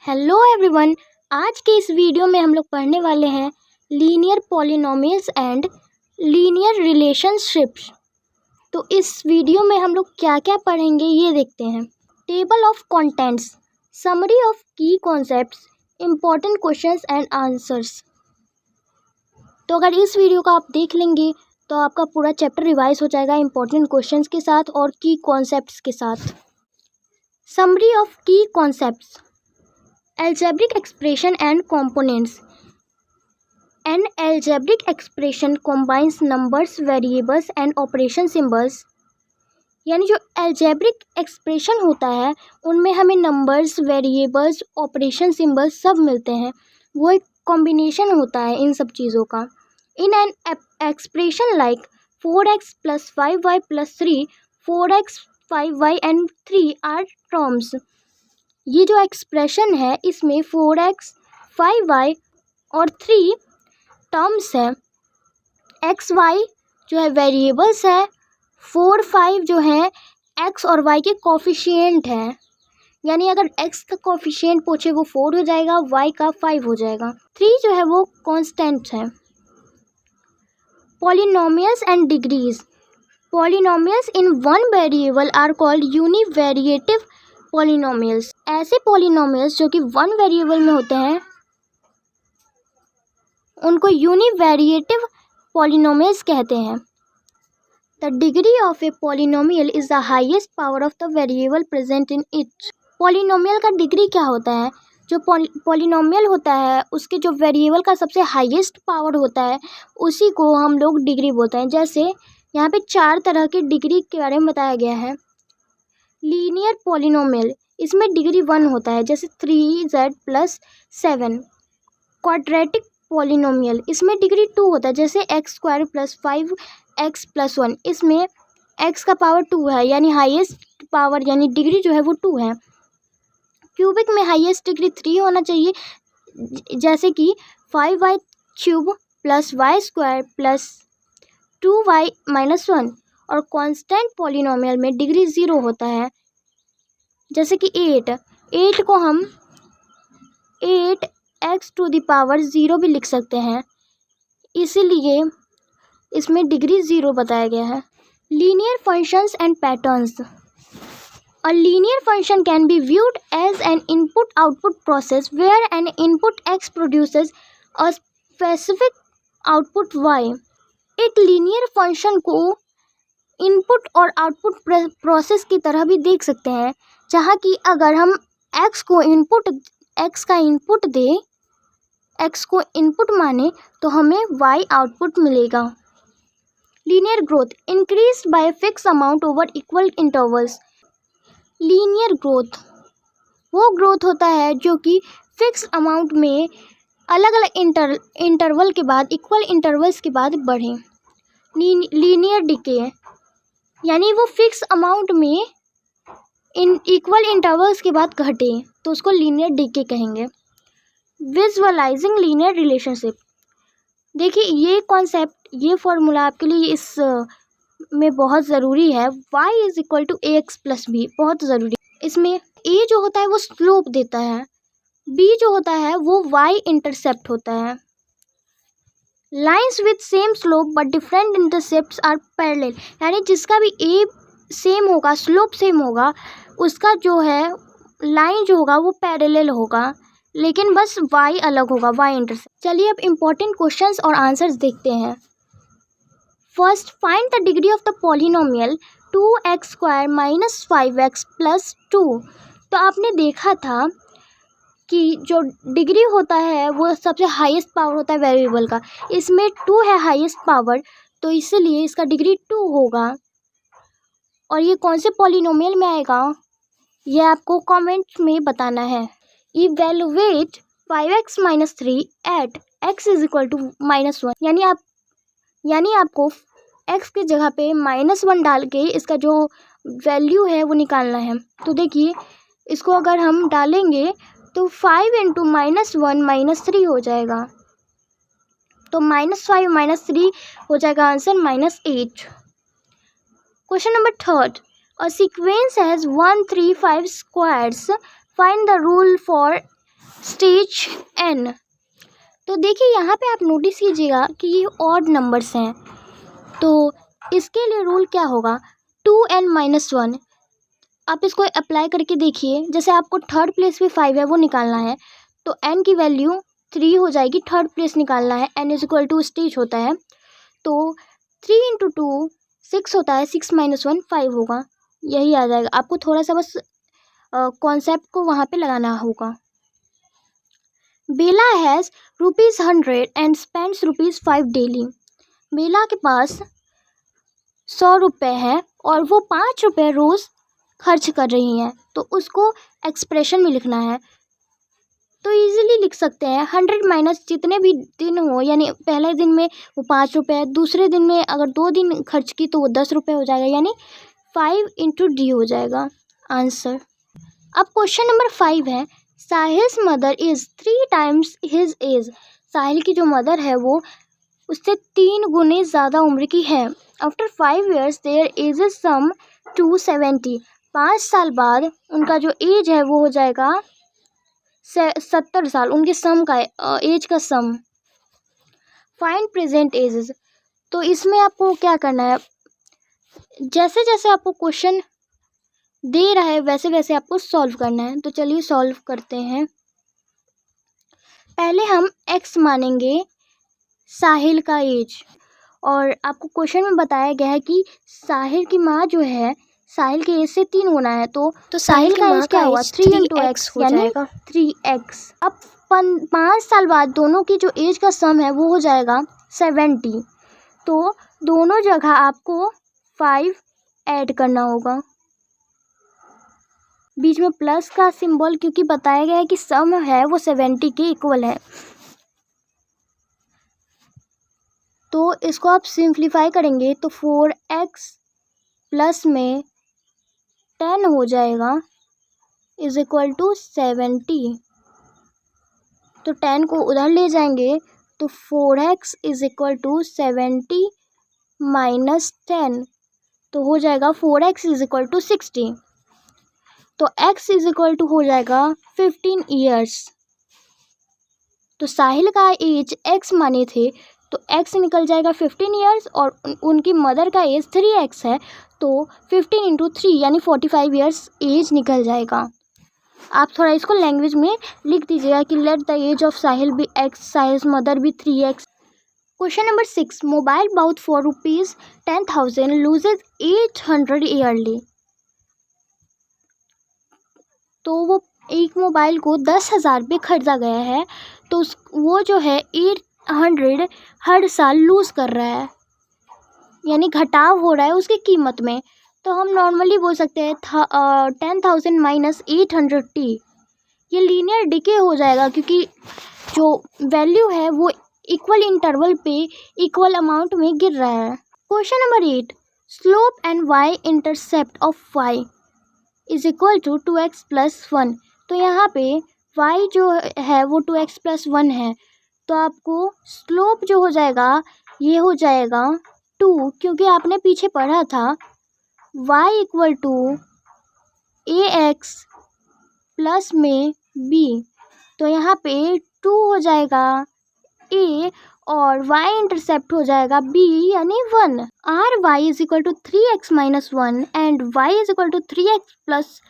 Hello everyone. आज के इस वीडियो में हम लोग पढ़ने वाले हैं linear polynomials and linear relationships. तो इस वीडियो में हम लोग क्या क्या पढ़ेंगे ये देखते हैं। Table of contents, summary of key concepts, important questions and answers. तो अगर इस वीडियो को आप देख लेंगे तो आपका पूरा चैप्टर रिवाइज हो जाएगा इम्पोर्टेंट क्वेश्चंस के साथ और की कॉन्सेप्ट्स के साथ। Summary of key concepts, algebraic expression and components. An algebraic expression combines numbers, variables and operation symbols. यानी जो algebraic expression होता है उनमें हमें numbers, variables, operation symbols सब मिलते हैं। वो एक combination होता है इन सब चीज़ों का। In an expression like 4x plus 5y plus 3, 4x, 5y and 3 are terms. ये जो एक्सप्रेशन है इसमें 4x, 5y और 3 टर्म्स है। x, y जो है वेरिएबल्स है, 4, 5 जो है x और y के कोफिशिएंट हैं। यानी अगर x का कोफिशिएंट पूछे वो 4 हो जाएगा, y का 5 हो जाएगा। 3 जो है वो कांस्टेंट है। Polynomials and degrees, polynomials in one variable are called univariative polynomials. ऐसे पॉलिनोमियल्स जो कि वन वेरिएबल में होते हैं उनको यूनिवेरिएटिव पॉलिनोमियल्स कहते हैं। The degree of a polynomial is the highest power of the variable present in it. Polynomial का डिग्री क्या होता है? जो पॉलिनोमियल होता है उसके जो वेरिएबल का सबसे हाईएस्ट पावर होता है उसी को हम लोग डिग्री बोलते हैं। जैसे यहाँ पे 4 तरह के डिग्री के बारे में बताया गया है। लीनियर पॉलिनोमियल, इसमें डिग्री 1 होता है, जैसे 3z + 7। क्वाड्रेटिक पॉलिनोमियल, इसमें डिग्री 2 होता है, जैसे x² + 5x + 1। इसमें x का पावर 2 है, यानी हाईएस्ट पावर यानी डिग्री जो है वो 2 है। क्यूबिक में हाईएस्ट डिग्री 3 होना चाहिए, जैसे कि 5y³ + y² + 2y - 1। और कांस्टेंट पॉलिनोमियल में डिग्री 0 होता है, जैसे कि 8 को हम 8x⁻0 भी लिख सकते हैं, इसीलिए इसमें डिग्री 0 बताया गया है। Linear functions and patterns, a linear function can be viewed as an input output process where an input x produces a specific output y। एक लीनियर फंक्शन को इनपुट और आउटपुट प्रोसेस की तरह भी देख सकते हैं, जहाँ कि अगर हम x को इनपुट माने तो हमें y आउटपुट मिलेगा। Linear growth, increase by fix amount over equal intervals. Linear growth वो ग्रोथ होता है जो कि फिक्स अमाउंट में अलग अलग इंटरवल के बाद, इक्वल इंटरवल्स के बाद बढ़े। लीनियर डिके, यानी वो फिक्स अमाउंट में इक्वल इंटरवल्स के बाद घटे तो उसको लीनियर डिके कहेंगे। विजुअलाइजिंग लीनियर रिलेशनशिप, देखिए ये कॉन्सेप्ट, ये फॉर्मूला आपके लिए इस में बहुत ज़रूरी है। y = ax + b बहुत ज़रूरी। इसमें a जो होता है वो स्लोप देता है, b जो होता है वो y इंटरसेप्ट होता है। Lines with same slope but different intercepts are parallel, यानी जिसका भी a सेम होगा, स्लोप सेम होगा, उसका जो है लाइन जो होगा वो पैरेलल होगा, लेकिन बस y अलग होगा, y इंटरसेप्ट। चलिए अब इम्पोर्टेंट क्वेश्चंस और आंसर्स देखते हैं। First, find the degree of the polynomial 2x² - 5x + 2। तो आपने देखा था कि जो डिग्री होता है वो सबसे हाईएस्ट पावर होता है वेरिएबल का। इसमें 2 है हाईएस्ट पावर, तो इसलिए इसका डिग्री 2 होगा। और ये कौन से पॉलिनोमियल में आएगा ये आपको कमेंट में बताना है। इवेलुएट 5x - 3 एट x = -1, यानी आपको x की जगह पे -1 डाल के इसका जो वैल्यू है वो निकालना है। तो देखिए इसको अगर हम डालेंगे तो 5 × -1 - 3 हो जाएगा, तो -5 - 3 हो जाएगा answer -8। Question number 3, a sequence has 1, 3, 5 squares, find the rule for stage n। तो देखिए यहाँ पे आप नोटिस कीजिएगा कि ये ऑड नंबर्स हैं, तो इसके लिए रूल क्या होगा, 2n-1। आप इसको अप्लाई करके देखिए, जैसे आपको थर्ड प्लेस पे 5 है वो निकालना है, तो n की वैल्यू 3 हो जाएगी, थर्ड प्लेस निकालना है, n = स्टेज होता है, तो 3 × 2 6 होता है, 6 - 1 5 होगा, यही आ जाएगा। आपको थोड़ा सा बस कॉन्सेप्ट को वहाँ पे लगाना होगा। बेला हैज़ ₹100 एंड स्पेंड्स ₹5 डेली। बेला के पास 100 रुपये है और वो 5 रुपये रोज़ खर्च कर रही हैं, तो उसको एक्सप्रेशन में लिखना है। तो इजीली लिख सकते हैं 100 माइनस जितने भी दिन हो, यानी पहले दिन में वो 5 रुपये, दूसरे दिन में अगर 2 दिन खर्च की तो वो 10 रुपये हो जाएगा, यानी 5 × D हो जाएगा आंसर। अब क्वेश्चन नंबर 5 है, Sahil's mother is 3 times his age. Sahil की जो मदर है वो उससे 3 गुने ज़्यादा उम्र की है। After 5 years their age is sum to 70। 5 साल बाद उनका जो एज है वो हो जाएगा 70 साल, उनके सम का एज का सम। Find present ages. तो इसमें आपको क्या करना है, जैसे जैसे आपको क्वेश्चन दे रहा है वैसे वैसे आपको सॉल्व करना है। तो चलिए सॉल्व करते हैं। पहले हम x मानेंगे साहिल का एज, और आपको क्वेश्चन में बताया गया है कि साहिल की माँ जो है साहिल के एज से 3 गुना है, तो साहिल का एज क्या होगा, 3 × x हो जाएगा 3x। अब 5 साल बाद दोनों की जो एज का सम है वो हो जाएगा 70, तो दोनों जगह आपको 5 ऐड करना होगा, बीच में प्लस का सिंबल, क्योंकि बताया गया है कि सम है वो 70 के इक्वल है। तो इसको आप सिंप्लीफाई करेंगे तो 4x प्लस में 10 हो जाएगा = 70। तो 10 को उधर ले जाएंगे तो 4x = 70 माइनस 10, तो हो जाएगा 4x = 60। तो x = हो जाएगा 15 ईयर्स। तो साहिल का एज x माने थे, तो x निकल जाएगा 15 ईयर्स, और उनकी मदर का एज 3x है, तो 15 × 3 यानी 45 ईयर्स एज निकल जाएगा। आप थोड़ा इसको लैंग्वेज में लिख दीजिएगा कि let the age of Sahil be x, Sahil's mother be 3x। Question number 6, mobile bought for ₹10,000 loses 800 yearly. तो वो एक मोबाइल को 10,000 पे खरीदा गया है, तो वो जो है 800 हर साल लूज़ कर रहा है, यानी घटाव हो रहा है उसकी कीमत में। तो हम नॉर्मली बोल सकते हैं 10,000 माइनस 800t, ये लीनियर डिके हो जाएगा, क्योंकि जो वैल्यू है वो इक्वल इंटरवल पे इक्वल अमाउंट में गिर रहा है। Question number 8, slope and y intercept of y = 2x + 1। तो यहाँ पे y जो है वो 2x + 1 है, तो आपको स्लोप जो हो जाएगा ये हो जाएगा 2, क्योंकि आपने पीछे पढ़ा था y = ax प्लस में b, तो यहाँ पे 2 हो जाएगा a और y इंटरसेप्ट हो जाएगा b यानी 1। r y = 3x - 1 and y = 3x +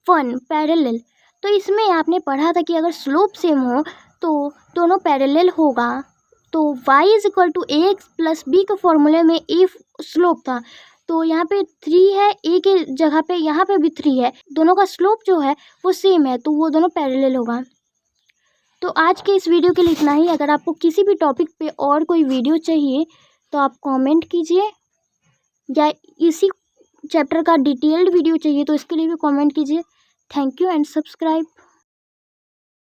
1 parallel. तो इसमें आपने पढ़ा था कि अगर स्लोप सेम हो तो दोनों पैरेलल होगा, तो y = ax + b के फॉर्मूले में a स्लोप था, तो यहाँ पे 3 है, a के जगह पे यहाँ पे भी 3 है, दोनों का स्लोप जो है वो सेम है, तो वो दोनों पैरेलल होगा। तो आज के इस वीडियो के लिए इतना ही। अगर आपको किसी भी टॉपिक पे और कोई वीडियो चाहिए तो आप कमेंट कीजिए, या इसी चैप्टर का डिटेल्ड वीडियो चाहिए तो इसके लिए भी कमेंट कीजिए। Thank you and subscribe.